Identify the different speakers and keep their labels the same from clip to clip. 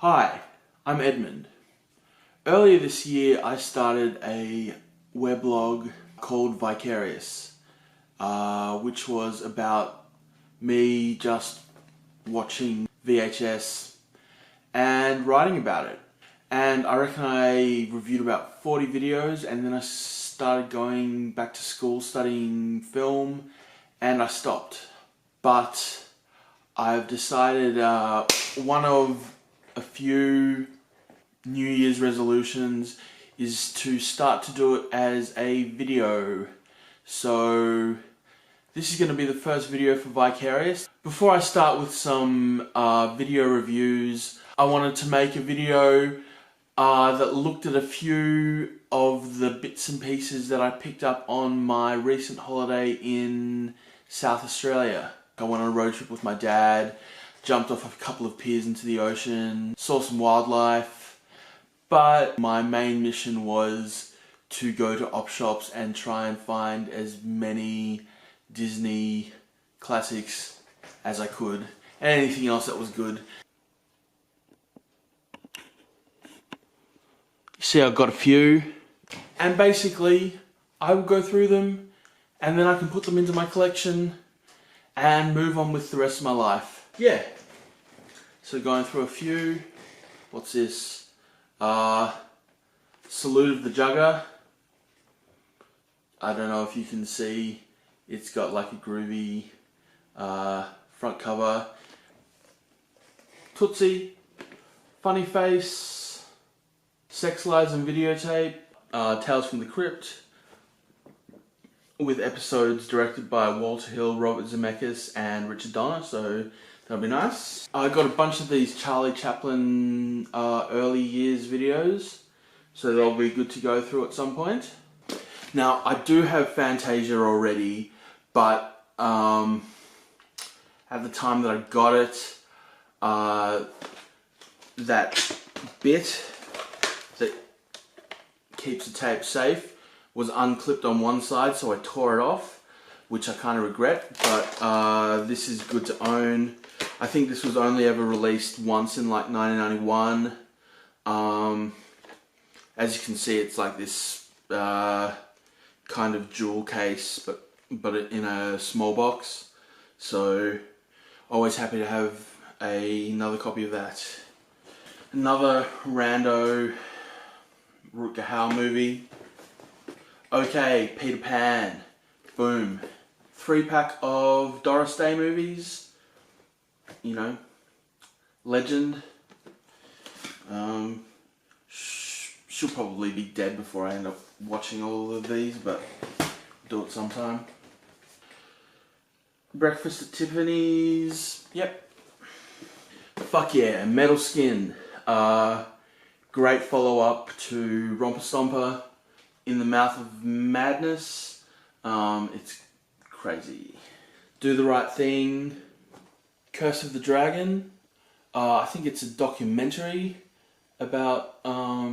Speaker 1: Hi, I'm Edmund. Earlier this year I started a weblog called ViCaRious, which was about me just watching VHS and writing about it. And I reckon I reviewed about 40 videos, and then I started going back to school studying film and I stopped. But I've decided one of a few New Year's resolutions is to start to do it as a video. So this is going to be the first video for ViCaRious. Before I start with some video reviews, I wanted to make a video that looked at a few of the bits and pieces that I picked up on my recent holiday in South Australia. I went on a road trip with my dad, jumped off a couple of piers into the ocean, saw some wildlife, but my main mission was to go to op shops and try and find as many Disney classics as I could, and anything else that was good. You see, I've got a few, and basically I will go through them and then I can put them into my collection and move on with the rest of my life. Yeah. So going through a few. What's this? Salute of the Jugger. I don't know if you can see. It's got like a groovy front cover. Tootsie. Funny Face. Sex Lives and Videotape. Tales from the Crypt, with episodes directed by Walter Hill, Robert Zemeckis and Richard Donner, so that'll be nice. I got a bunch of these Charlie Chaplin early years videos, so they'll be good to go through at some point. Now, I do have Fantasia already, but at the time that I got it, that bit that keeps the tape safe was unclipped on one side, so I tore it off, which I kind of regret, but this is good to own. I think this was only ever released once in like 1991. As you can see, it's like this kind of jewel case, but in a small box, so always happy to have another copy of that. Another rando Rutger Hauer movie. Okay, Peter Pan. Boom. 3-pack of Doris Day movies. You know, legend. She'll probably be dead before I end up watching all of these, but I'll do it sometime. Breakfast at Tiffany's. Yep. Fuck yeah, Metal Skin. Great follow-up to Romper Stomper. In the Mouth of Madness. It's crazy. Do the Right Thing. Curse of the Dragon. I think it's a documentary about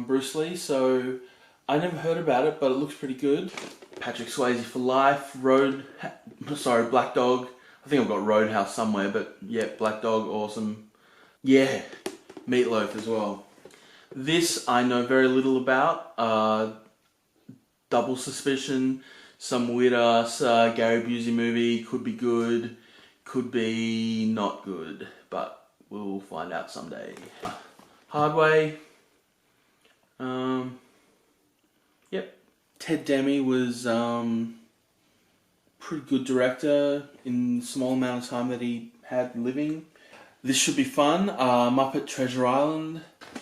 Speaker 1: Bruce Lee, so I never heard about it, but it looks pretty good. Patrick Swayze for Life. Black Dog. I think I've got Roadhouse somewhere, but yeah, Black Dog, awesome. Yeah, Meatloaf as well. This I know very little about. Double Suspicion, some weird ass Gary Busey movie. Could be good, could be not good, but we'll find out someday. Hard Way. Yep. Ted Demme was pretty good director in the small amount of time that he had living. This should be fun. Muppet Treasure Island.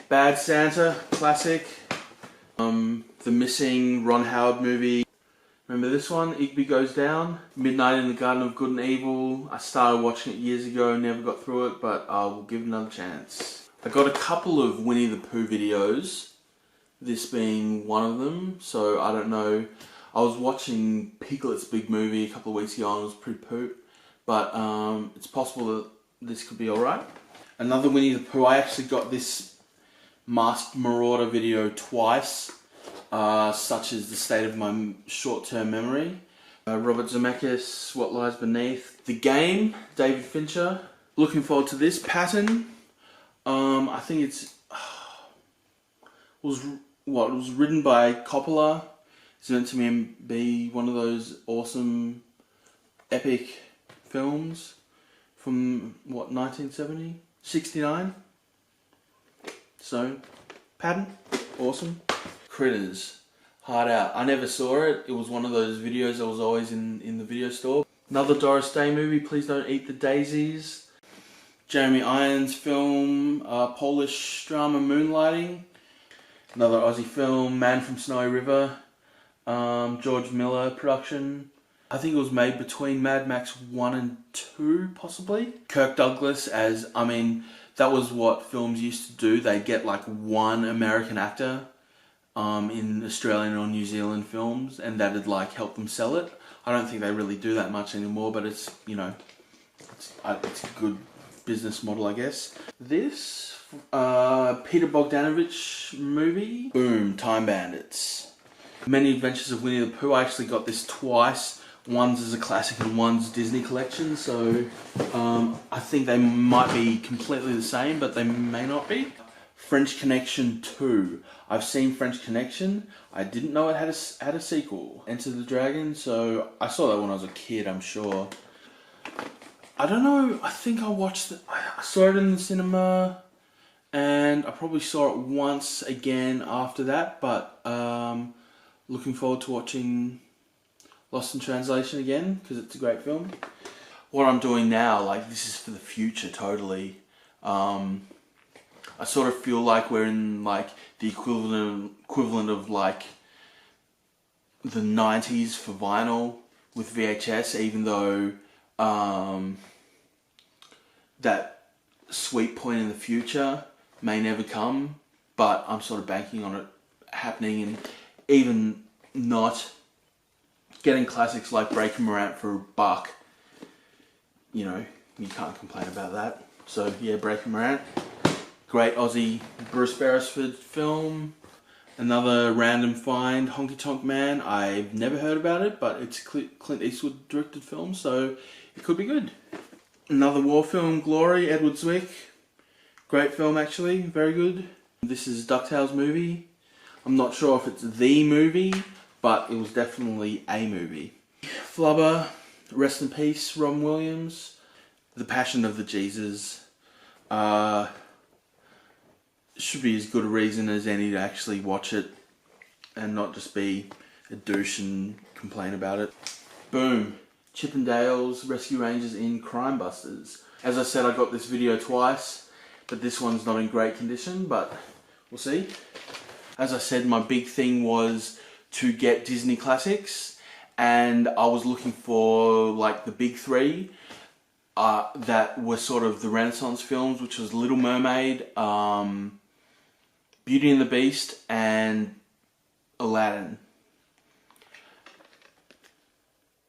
Speaker 1: Bad Santa, classic. The Missing Ron Howard movie. Remember this one? Igby Goes Down. Midnight in the Garden of Good and Evil. I started watching it years ago, never got through it, but I will give it another chance. I got a couple of Winnie the Pooh videos, this being one of them, so I don't know. I was watching Piglet's Big Movie a couple of weeks ago and it was pretty poop, but it's possible that this could be alright. Another Winnie the Pooh. I actually got this Masked Marauder video twice. Such as the state of my short-term memory. Robert Zemeckis, What Lies Beneath. The Game, David Fincher. Looking forward to this. Pattern. I think was what it was written by Coppola. It's meant to be one of those awesome epic films from what, 1970? 69? So, Patton, awesome. Critters, hard out. I never saw it. It was one of those videos that was always in the video store. Another Doris Day movie, Please Don't Eat the Daisies. Jeremy Irons film, Polish drama Moonlighting. Another Aussie film, Man from Snowy River. George Miller production. I think it was made between Mad Max 1 and 2, possibly. Kirk Douglas as, that was what films used to do. They'd get like one American actor in Australian or New Zealand films, and that'd like help them sell it. I don't think they really do that much anymore, but it's, it's a good business model, I guess. This, Peter Bogdanovich movie. Boom, Time Bandits. Many Adventures of Winnie the Pooh. I actually got this twice. One's as a classic and one's Disney collection, so I think they might be completely the same, but they may not be. French Connection 2. I've seen French Connection. I didn't know it had a sequel, Enter the Dragon, so I saw that when I was a kid, I'm sure. I don't know, I think I saw it in the cinema, and I probably saw it once again after that, but looking forward to watching Lost in Translation again, because it's a great film. What I'm doing now, like, this is for the future, totally. I sort of feel like we're in, like, the equivalent of, like, the 90s for vinyl with VHS, even though that sweet point in the future may never come, but I'm sort of banking on it happening, and even not getting classics like Breaking Morant for $1, you can't complain about that. So yeah, Breaking Morant, great Aussie Bruce Beresford film. Another random find, Honky Tonk Man. I've never heard about it, but it's Clint Eastwood directed film, so it could be good. Another war film, Glory, Edward Zwick. Great film actually, very good. This is DuckTales movie. I'm not sure if it's the movie, but it was definitely a movie. Flubber, rest in peace, Ron Williams. The Passion of the Jesus. Should be as good a reason as any to actually watch it and not just be a douche and complain about it. Boom. Chippendales Rescue Rangers in Crime Busters. As I said, I got this video twice, but this one's not in great condition, but we'll see. As I said, my big thing was to get Disney classics, and I was looking for like the big three that were sort of the Renaissance films, which was Little Mermaid, Beauty and the Beast, and Aladdin.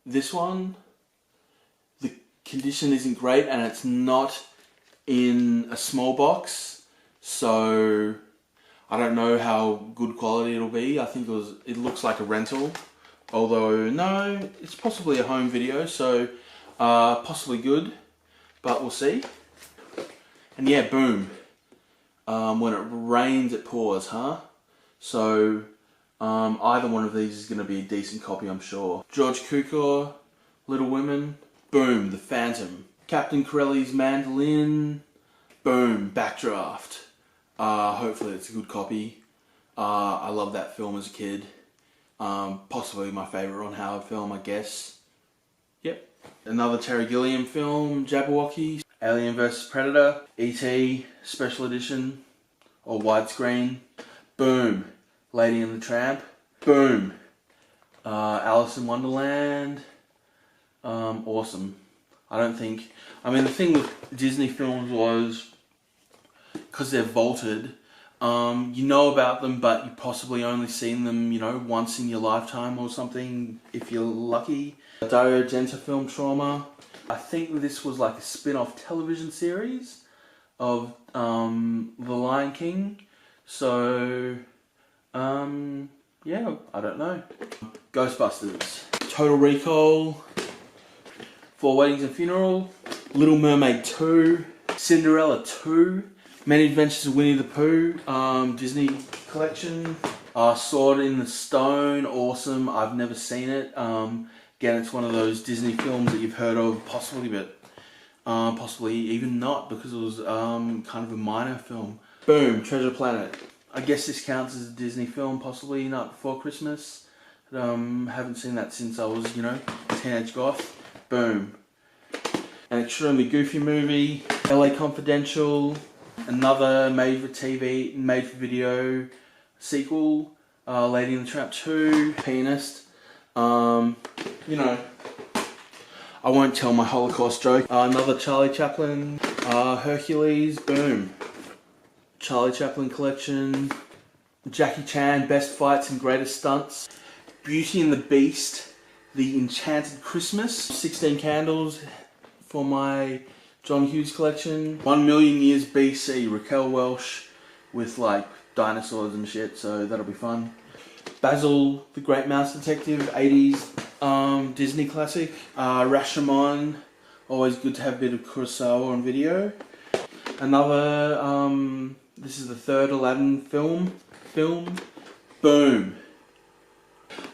Speaker 1: This one, the condition isn't great, and it's not in a small box, so I don't know how good quality it'll be. I think it looks like a rental, although no, it's possibly a home video, so possibly good, but we'll see. And yeah, boom. When it rains, it pours, huh? So either one of these is going to be a decent copy, I'm sure. George Cukor, Little Women. Boom, The Phantom. Captain Corelli's Mandolin. Boom, Backdraft. Hopefully it's a good copy. I love that film as a kid. Possibly my favourite Ron Howard film, I guess. Yep. Another Terry Gilliam film, Jabberwocky. Alien vs Predator. E.T. Special Edition. Or widescreen. Boom. Lady and the Tramp. Boom. Alice in Wonderland. Awesome. The thing with Disney films was, because they're vaulted, you know about them, but you possibly only seen them, once in your lifetime or something, if you're lucky. Dario Argento film, Trauma. I think this was like a spin-off television series of The Lion King. So, yeah, I don't know. Ghostbusters. Total Recall. Four Weddings and Funeral. Little Mermaid 2. Cinderella 2. Many Adventures of Winnie the Pooh, Disney collection. Sword in the Stone, awesome. I've never seen it. Again, it's one of those Disney films that you've heard of, possibly, but possibly even not, because it was kind of a minor film. Boom, Treasure Planet. I guess this counts as a Disney film, possibly not before Christmas. But, haven't seen that since I was, you know, teenage goth. Boom. An extremely goofy movie. LA Confidential. Another made for TV, made for video sequel. Lady and the Tramp 2. Pianist. You know, I won't tell my Holocaust joke. Another Charlie Chaplin. Hercules. Boom. Charlie Chaplin collection. Jackie Chan, Best Fights and Greatest Stunts. Beauty and the Beast. The Enchanted Christmas. 16 Candles for my John Hughes collection. 1 million years BC. Raquel Welch with like dinosaurs and shit, so that'll be fun. Basil, the Great Mouse Detective, 80s Disney classic. Rashomon, always good to have a bit of Kurosawa on video. Another, this is the third Aladdin film. Boom.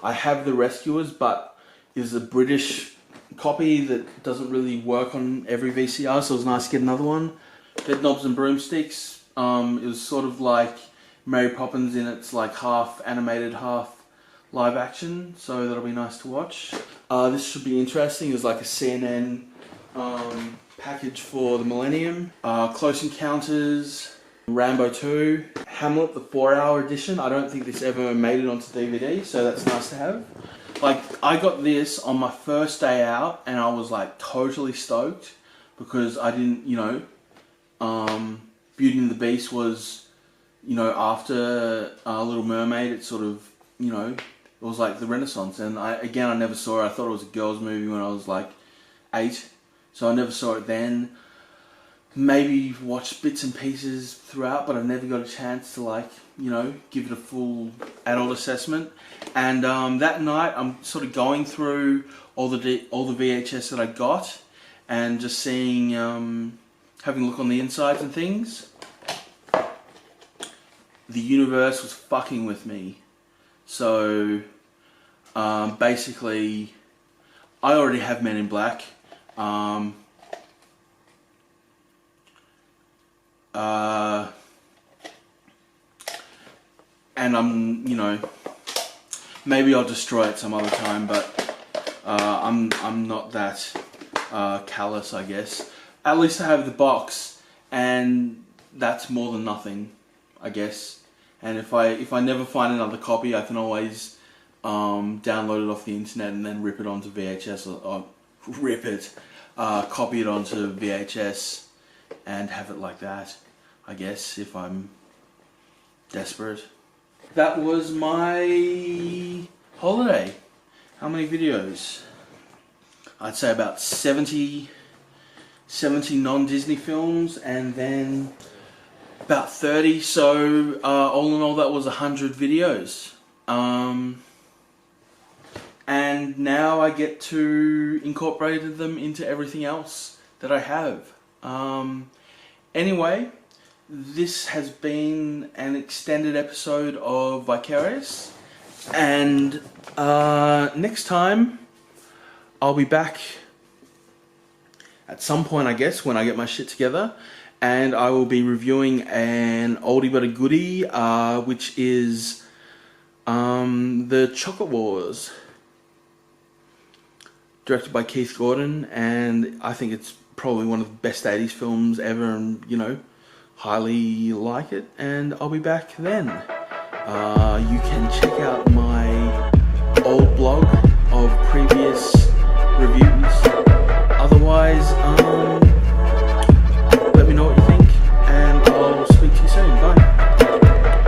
Speaker 1: I have The Rescuers, but it's a British copy that doesn't really work on every VCR, so it was nice to get another one. Bedknobs and Broomsticks, it was sort of like Mary Poppins in its like half animated, half live action, so that'll be nice to watch. This should be interesting. It's like a CNN package for the Millennium. Close Encounters, Rambo 2, Hamlet, the 4-hour edition. I don't think this ever made it onto DVD, so that's nice to have. Like, I got this on my first day out, and I was like totally stoked because I didn't, you know, Beauty and the Beast was, you know, after Little Mermaid. It sort of, you know, it was like the Renaissance. And I never saw it. I thought it was a girls' movie when I was like 8, so I never saw it then. Maybe watched bits and pieces throughout, but I've never got a chance to like, you know, give it a full adult assessment. And that night, I'm sort of going through all the VHS that I got, and just seeing, having a look on the insides and things. The universe was fucking with me. So basically, I already have Men in Black. And I'm, you know, maybe I'll destroy it some other time, but I'm not that callous, I guess. At least I have the box, and that's more than nothing, I guess. And if I never find another copy, I can always download it off the internet and then rip it onto VHS, or copy it onto VHS and have it like that, I guess, if I'm desperate. That was my holiday. How many videos? I'd say about 70 non-Disney films, and then about 30, so all in all that was 100 videos. And now I get to incorporate them into everything else that I have. Anyway, this has been an extended episode of ViCaRious, and next time I'll be back at some point, I guess, when I get my shit together, and I will be reviewing an oldie but a goodie, which is The Chocolate Wars, directed by Keith Gordon, and I think it's probably one of the best 80s films ever, and, you know, highly like it, and I'll be back then. You can check out my old blog of previous reviews. Otherwise,